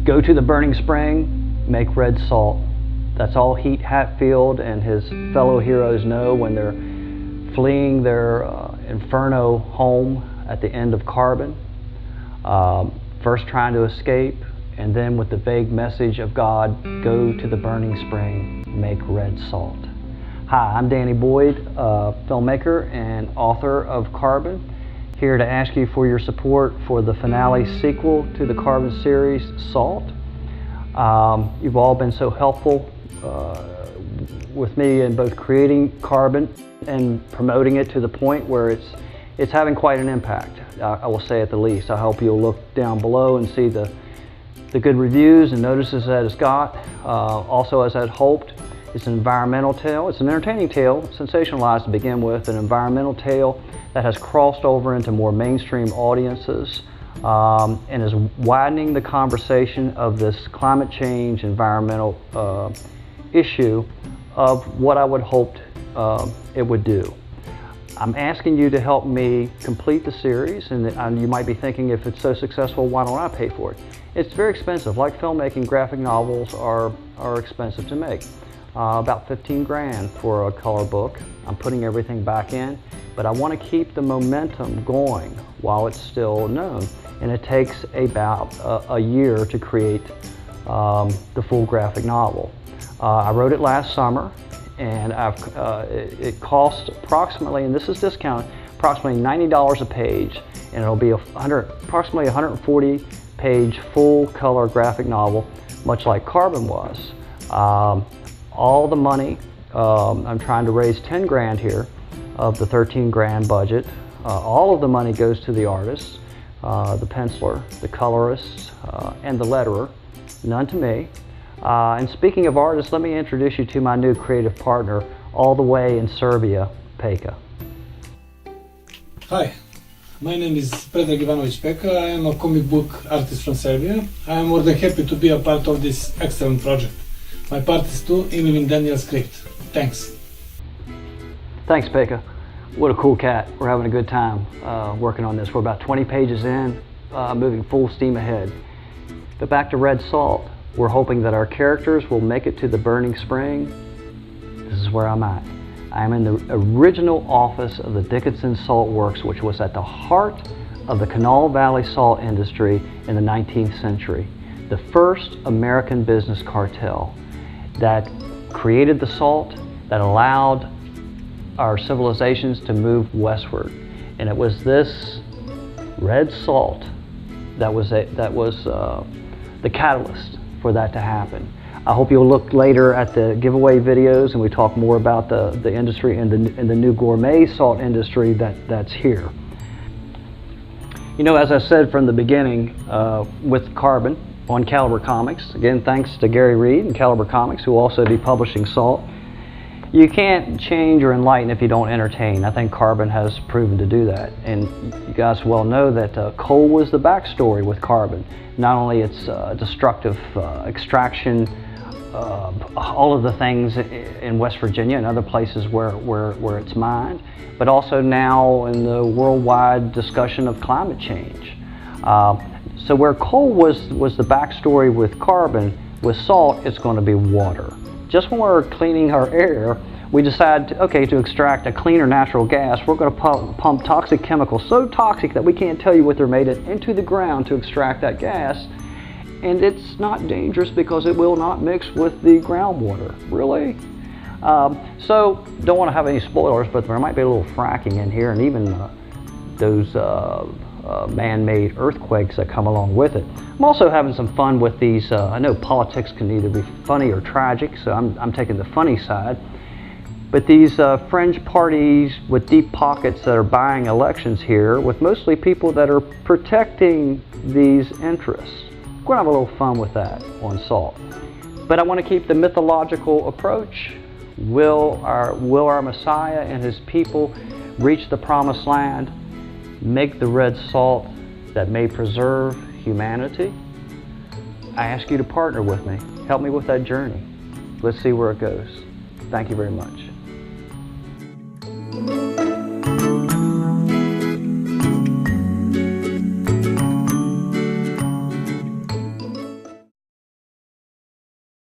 Go to the burning spring, make red salt. That's all Heat Hatfield and his fellow heroes know when they're fleeing their inferno home at the end of Carbon. First trying to escape, and then with the vague message of God, go to the burning spring, make red salt. Hi, I'm Danny Boyd, filmmaker and author of Carbon, here to ask you for your support for the finale sequel to the Carbon series, Salt. You've all been so helpful with me in both creating Carbon and promoting it to the point where it's having quite an impact, I will say at the least. I hope you'll look down below and see the good reviews and notices that it's got. Also, as I'd hoped, it's an environmental tale. It's an entertaining tale, sensationalized to begin with, an environmental tale that has crossed over into more mainstream audiences and is widening the conversation of this climate change environmental issue of what I would hoped it would do. I'm asking you to help me complete the series, and you might be thinking, if it's so successful, why don't I pay for it? It's very expensive. Like filmmaking, graphic novels are expensive to make. About 15 grand for a color book. I'm putting everything back in, but I want to keep the momentum going while it's still known. And it takes about a year to create the full graphic novel. I wrote it last summer, and it cost approximately, and this is discounted, approximately $90 a page, and it'll be approximately 140-page full color graphic novel, much like Carbon was. All the money, I'm trying to raise 10 grand here of the 13 grand budget. All of the money goes to the artists, the penciler, the colorist, and the letterer, none to me. And speaking of artists, let me introduce you to my new creative partner, all the way in Serbia, Peka. Hi, my name is Predrag Ivanović Peka. I am a comic book artist from Serbia. I am more than happy to be a part of this excellent project. My part is to imitate Daniel's script. Thanks. Thanks, Peka. What a cool cat. We're having a good time working on this. We're about 20 pages in, moving full steam ahead. But back to Red Salt. We're hoping that our characters will make it to the burning spring. This is where I'm at. I am in the original office of the Dickinson Salt Works, which was at the heart of the Kanawha Valley salt industry in the 19th century. The first American business cartel that created the salt, that allowed our civilizations to move westward. And it was this red salt that was the catalyst for that to happen. I hope you'll look later at the giveaway videos and we talk more about the industry and the new gourmet salt industry that's here. You know, as I said from the beginning, with Carbon on Caliber Comics, again thanks to Gary Reed and Caliber Comics, who will also be publishing Salt. You can't change or enlighten if you don't entertain. I think Carbon has proven to do that. And you guys well know that coal was the backstory with Carbon. Not only its destructive extraction, all of the things in West Virginia and other places where it's mined, but also now in the worldwide discussion of climate change. So where coal was the backstory with Carbon, with Salt it's going to be water. Just when we're cleaning our air, we decide, to extract a cleaner natural gas, we're going to pump toxic chemicals, so toxic that we can't tell you what they're made of, into the ground to extract that gas. And it's not dangerous because it will not mix with the groundwater. Really? So, don't want to have any spoilers, but there might be a little fracking in here, and even those man-made earthquakes that come along with it. I'm also having some fun with these. I know politics can either be funny or tragic, so I'm taking the funny side. But these fringe parties with deep pockets that are buying elections here, with mostly people that are protecting these interests. We're going to have a little fun with that on Salt. But I want to keep the mythological approach. Will our Messiah and his people reach the promised land, make the red salt that may preserve humanity? I ask you to partner with me. Help me with that journey. Let's see where it goes. Thank you very much.